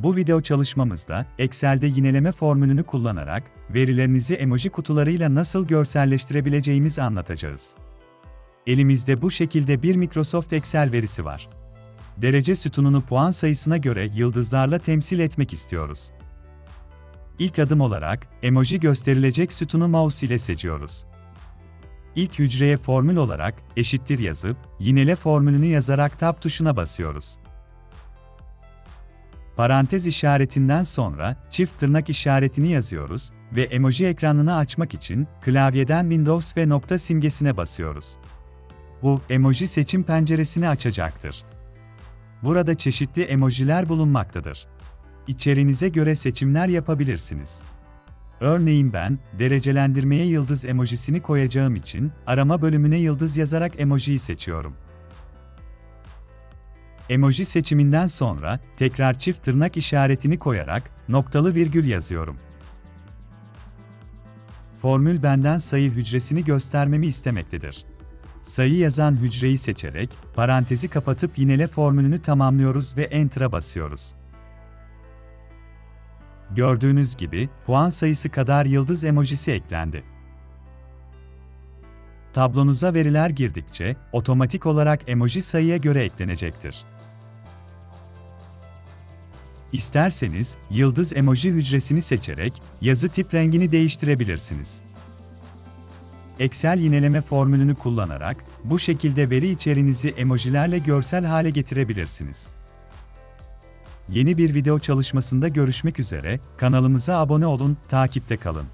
Bu video çalışmamızda Excel'de yineleme formülünü kullanarak verilerinizi emoji kutularıyla nasıl görselleştirebileceğimizi anlatacağız. Elimizde bu şekilde bir Microsoft Excel verisi var. Derece sütununu puan sayısına göre yıldızlarla temsil etmek istiyoruz. İlk adım olarak emoji gösterilecek sütunu mouse ile seçiyoruz. İlk hücreye formül olarak eşittir yazıp, yinele formülünü yazarak Tab tuşuna basıyoruz. Parantez işaretinden sonra çift tırnak işaretini yazıyoruz ve emoji ekranını açmak için klavyeden Windows ve nokta simgesine basıyoruz. Bu, emoji seçim penceresini açacaktır. Burada çeşitli emojiler bulunmaktadır. İçeriğinize göre seçimler yapabilirsiniz. Örneğin ben, derecelendirmeye yıldız emojisini koyacağım için, arama bölümüne yıldız yazarak emojiyi seçiyorum. Emoji seçiminden sonra, tekrar çift tırnak işaretini koyarak, noktalı virgül yazıyorum. Formül benden sayı hücresini göstermemi istemektedir. Sayı yazan hücreyi seçerek, parantezi kapatıp yinele formülünü tamamlıyoruz ve Enter'a basıyoruz. Gördüğünüz gibi, puan sayısı kadar yıldız emojisi eklendi. Tablonuza veriler girdikçe, otomatik olarak emoji sayıya göre eklenecektir. İsterseniz, yıldız emoji hücresini seçerek, yazı tip rengini değiştirebilirsiniz. Excel yineleme formülünü kullanarak, bu şekilde veri içeriğinizi emojilerle görsel hale getirebilirsiniz. Yeni bir video çalışmasında görüşmek üzere, kanalımıza abone olun, takipte kalın.